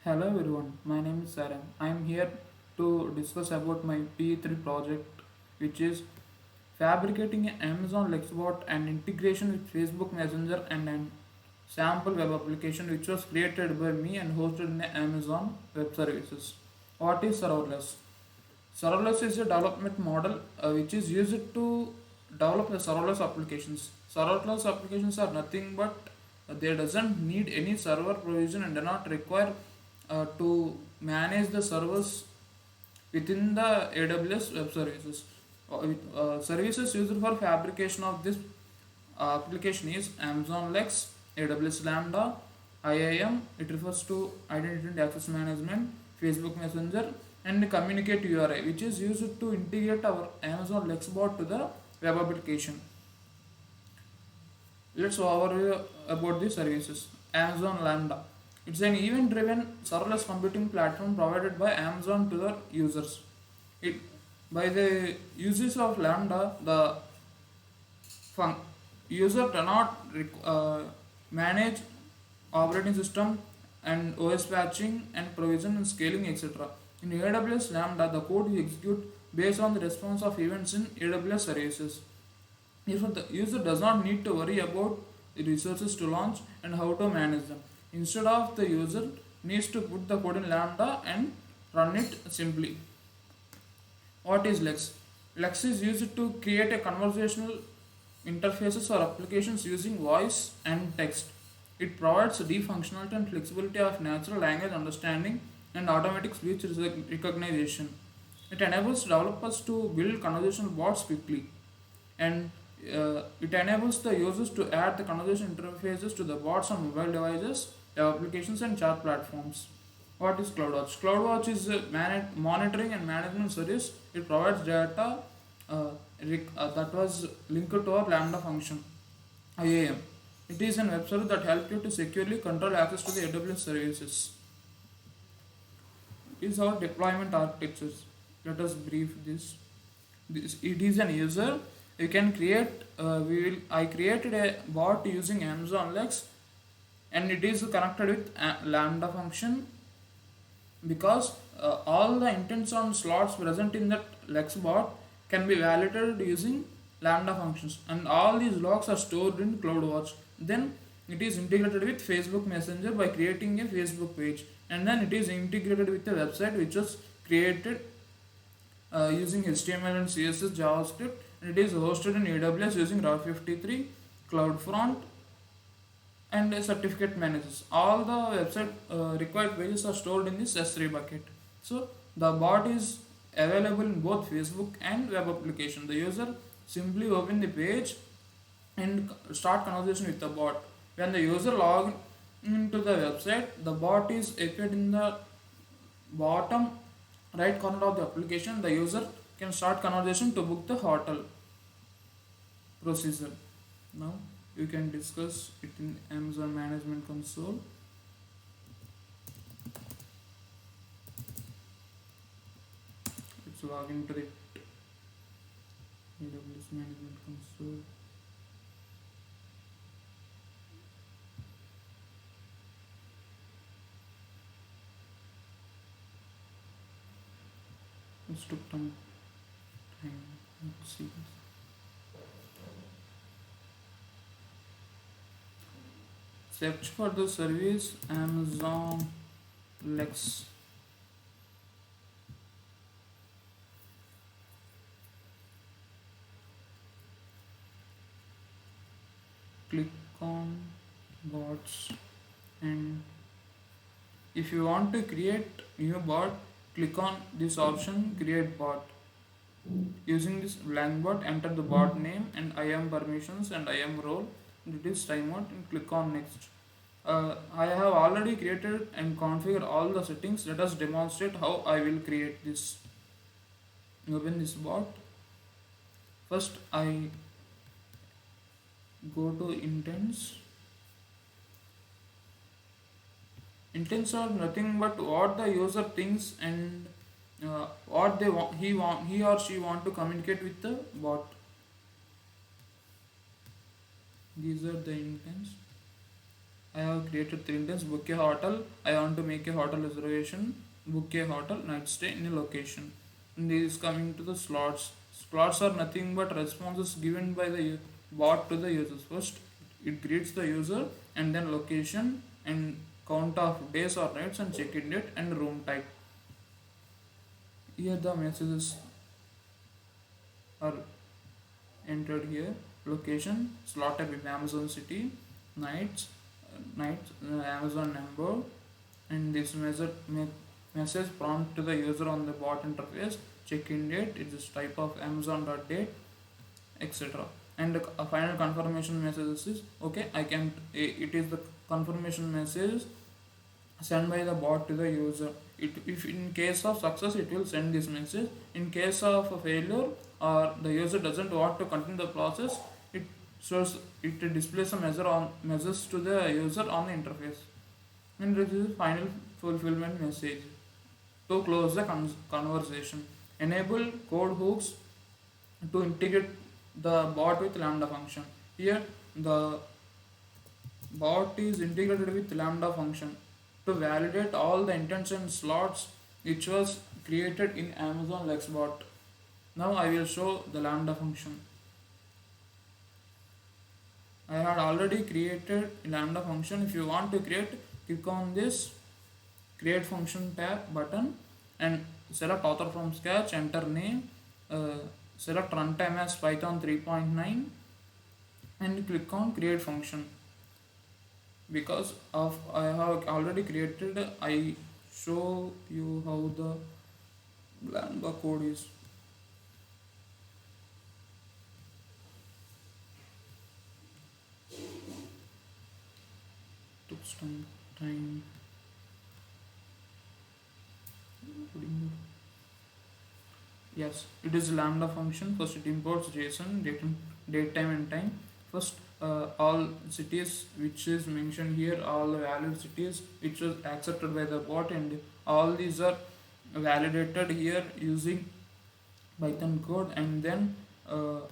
Hello everyone, my name is Saram. I am here to discuss about my P3 project, which is fabricating an Amazon Lexbot and integration with Facebook Messenger and an sample web application which was created by me and hosted in Amazon Web Services. What is serverless? Serverless is a development model which is used to develop the serverless applications. Serverless applications are nothing but they doesn't need any server provision and do not require to manage the servers within the AWS web services. Services used for fabrication of this application is Amazon Lex, AWS Lambda, IAM. It refers to Identity and Access Management, Facebook Messenger, and Communicate URI, which is used to integrate our Amazon Lexbot to the web application. Let's overview about the services. Amazon Lambda. It's an event-driven serverless computing platform provided by Amazon to their users. It by the uses of Lambda, the fun- user cannot manage operating system and OS patching and provision and scaling, etc. In AWS Lambda, the code is execute based on the response of events in AWS services. Therefore, the user does not need to worry about the resources to launch and how to manage them. Instead of the user needs to put the code in Lambda and run it simply. What is Lex? Lex is used to create a conversational interfaces or applications using voice and text. It provides deep functionality and flexibility of natural language understanding and automatic speech recognition. It enables developers to build conversational bots quickly, and it enables the users to add the conversation interfaces to the bots on mobile devices, applications, and chat platforms. What is CloudWatch? CloudWatch is a monitoring and management service. It provides data that was linked to our Lambda function, IAM. It is an web service that helps you to securely control access to the AWS services. It is our deployment architectures. Let us brief this. It is an user. You can create. I created a bot using Amazon Lex, and it is connected with a Lambda function because all the intents on slots present in that Lex bot can be validated using Lambda functions, and all these logs are stored in CloudWatch. Then it is integrated with Facebook Messenger by creating a Facebook page, and then it is integrated with a website which was created using HTML and CSS, JavaScript, and it is hosted in AWS using Route 53, CloudFront, and certificate managers. All the website required pages are stored in this S3 bucket. So the bot is available in both Facebook and web application. The user simply open the page and start conversation with the bot. When the user log into the website, the bot is appeared in the bottom right corner of the application. The user can start conversation to book the hotel procedure. Now you can discuss it in Amazon Management Console. Let's log into the AWS Management Console. Let's took some time. Let's see this. Search for the service Amazon Lex. Click on bots, and if you want to create new bot, click on this option create bot. Using this blank bot, enter the bot name and IAM permissions and IAM role. It is timeout and click on next. I have already created and configured all the settings. Let us demonstrate how I will create this. Open this bot. First I go to intents. Intents are nothing but what the user thinks and what they want, he or she want to communicate with the bot. These are the intents. I have created three intents. Book a hotel. I want to make a hotel reservation. Book a hotel night stay in a location. And this is coming to the slots. Slots are nothing but responses given by the bot to the users. First, it greets the user and then location and count of days or nights and check-in date and room type. Here the messages are entered here. Location, slot type is Amazon City, Amazon number, and this message prompt to the user on the bot interface. Check-in date is this type of Amazon.date, etc. And a final confirmation message is okay. It is the confirmation message sent by the bot to the user. If in case of success, it will send this message. In case of a failure or the user doesn't want to continue the process, it displays a message to the user on the interface. And this is final fulfillment message to close the conversation. Enable code hooks to integrate the bot with Lambda function. Here the bot is integrated with Lambda function to validate all the intents and slots which was created in Amazon Lexbot. Now I will show the Lambda function. I had already created Lambda function. If you want to create, click on this create function tab button and select author from scratch, enter name, select runtime as Python 3.9 and click on create function. Because of I have already created, I show you how the Lambda code is. Took some time. Yes, it is Lambda function. First, it imports JSON, date, time, and time. First, all cities which is mentioned here, all the valid cities which was accepted by the bot, and all these are validated here using Python code, and then the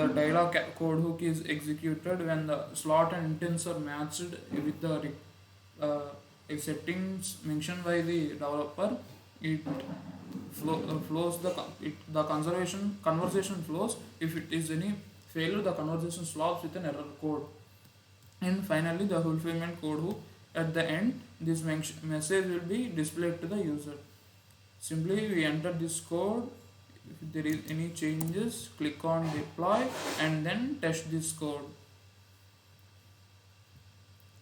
dialog code hook is executed when the slot and intents are matched with the settings mentioned by the developer. It flows the conversation flows. If it is any failure, the conversation stops with an error code. And finally, the fulfillment code hook. At the end, this message will be displayed to the user. Simply we enter this code. If there is any changes, click on deploy and then test this code.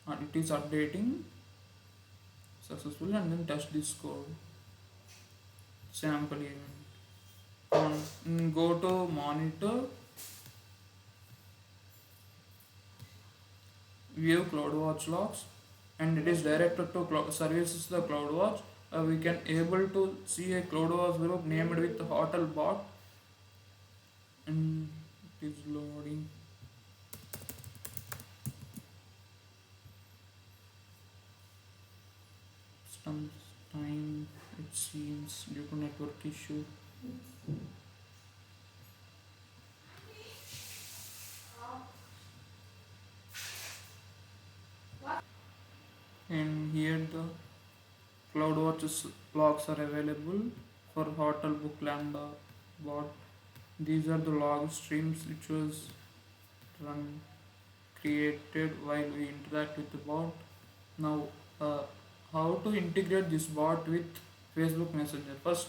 It is updating successfully, and then test this code. Sample event. Go to monitor, view CloudWatch logs, and it is directed to services the CloudWatch. We can able to see a CloudWatch group named with the hotel bot, and it is loading. Some time it seems due to network issue. And here the CloudWatch logs are available for hotel book Lambda bot. These are the log streams which was created while we interact with the bot. Now, how to integrate this bot with Facebook Messenger? First,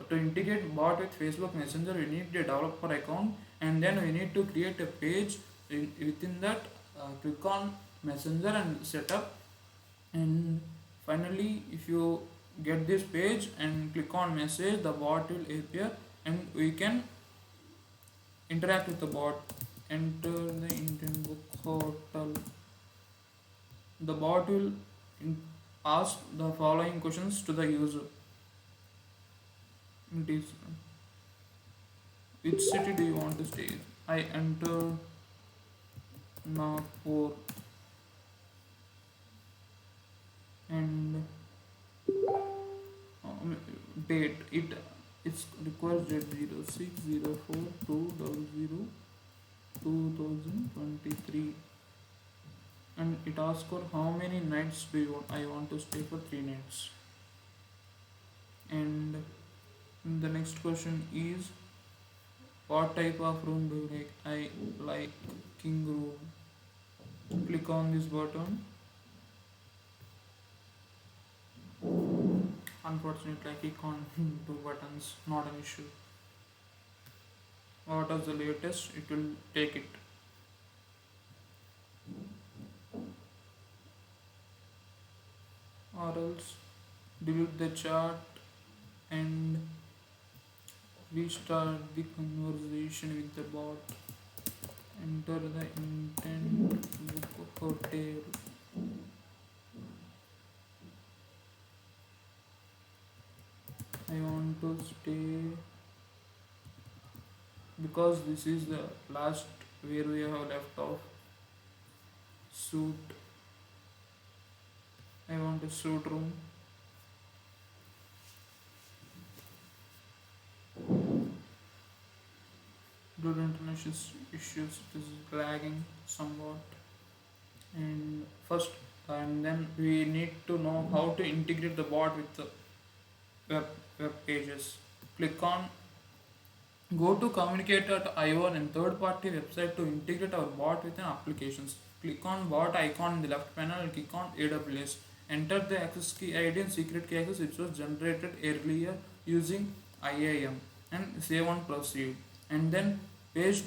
to integrate bot with Facebook Messenger, we need a developer account, and then we need to create a page. Within that, click on Messenger and set up. And finally, if you get this page and click on message, the bot will appear, and we can interact with the bot. Enter the intent book hotel. The bot will ask the following questions to the user. It is, which city do you want to stay in? I enter Nagpur, and date it requires date 06/04/2023. and it asks for how many nights do you want. I want to stay for 3 nights. And the next question is, what type of room do you like? I like king room. Click on this button. Unfortunately, I click on two buttons, not an issue. What is the latest? It will take it. Or else delete the chart and restart the conversation with the bot. Enter the intent, book hotel. I want to stay because this is the last where we have left off. Suit. I want a suit room. Due to internet issues, it is lagging somewhat. And first, and then we need to know how to integrate the bot with the web pages. Click on go to communicate.io and third party website to integrate our bot with an applications. Click on bot icon in the left panel and click on AWS. Enter the access key ID and secret key access which was generated earlier using IAM and save on proceed. And then paste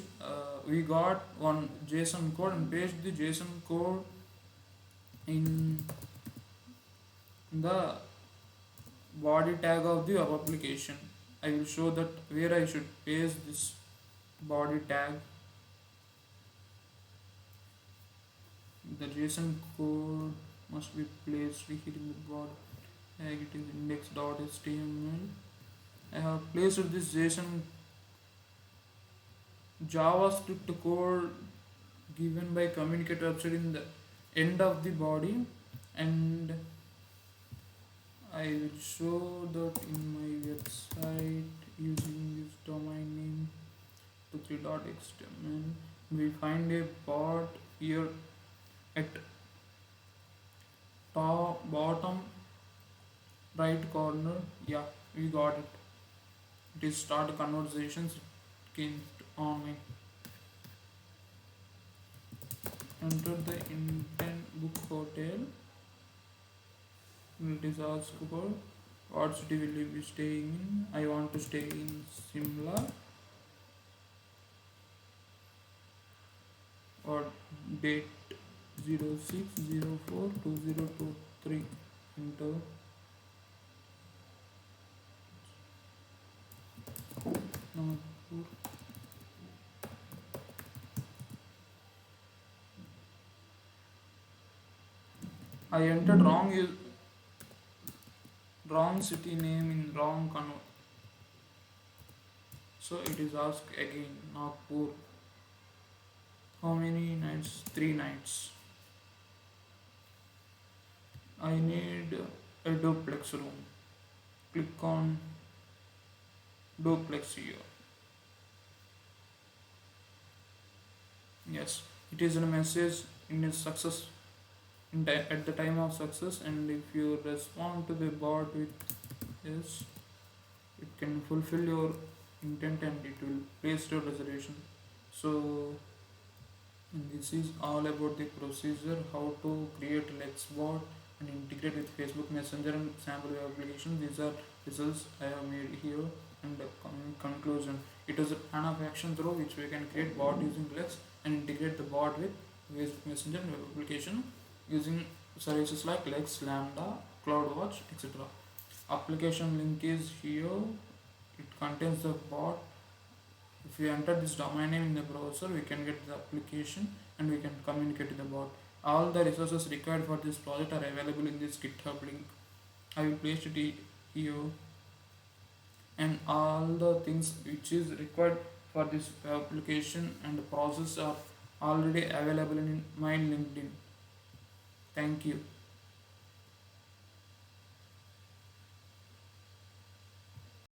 we got one JSON code and paste the JSON code in the body tag of the web application. I will show that where I should paste this body tag. The JSON code must be placed here in the body tag. It is index.html. I have placed this JSON JavaScript code given by communicate website in the end of the body, and I will show that in my website using this domain name to 3.html. We find a bot here at top bottom right corner. Yeah, we got it. It is start conversations. It came on me. Enter the intent book hotel. It is asked for what city will you be staying in. I want to stay in Simla. Or date 06042023. Enter. Nagpur. I entered wrong city name in wrong convert. So it is asked again Nagpur. How many nights? 3 nights. I need a duplex room. Click on duplex here. Yes, it is a message in a success at the time of success, and if you respond to the bot with yes, it can fulfill your intent and it will place your reservation. So this is all about the procedure how to create LexBot and integrate with Facebook Messenger and sample web application. These are results I have made here, and the conclusion. It is a plan of action through which we can create bot using Lex and integrate the bot with Facebook Messenger and web application using services like Lex, Lambda, CloudWatch, etc. Application link is here. It contains the bot. If we enter this domain name in the browser, we can get the application and we can communicate with the bot. All the resources required for this project are available in this GitHub link. I will place it here, and all the things which is required for this application and the process are already available in my LinkedIn. Thank you.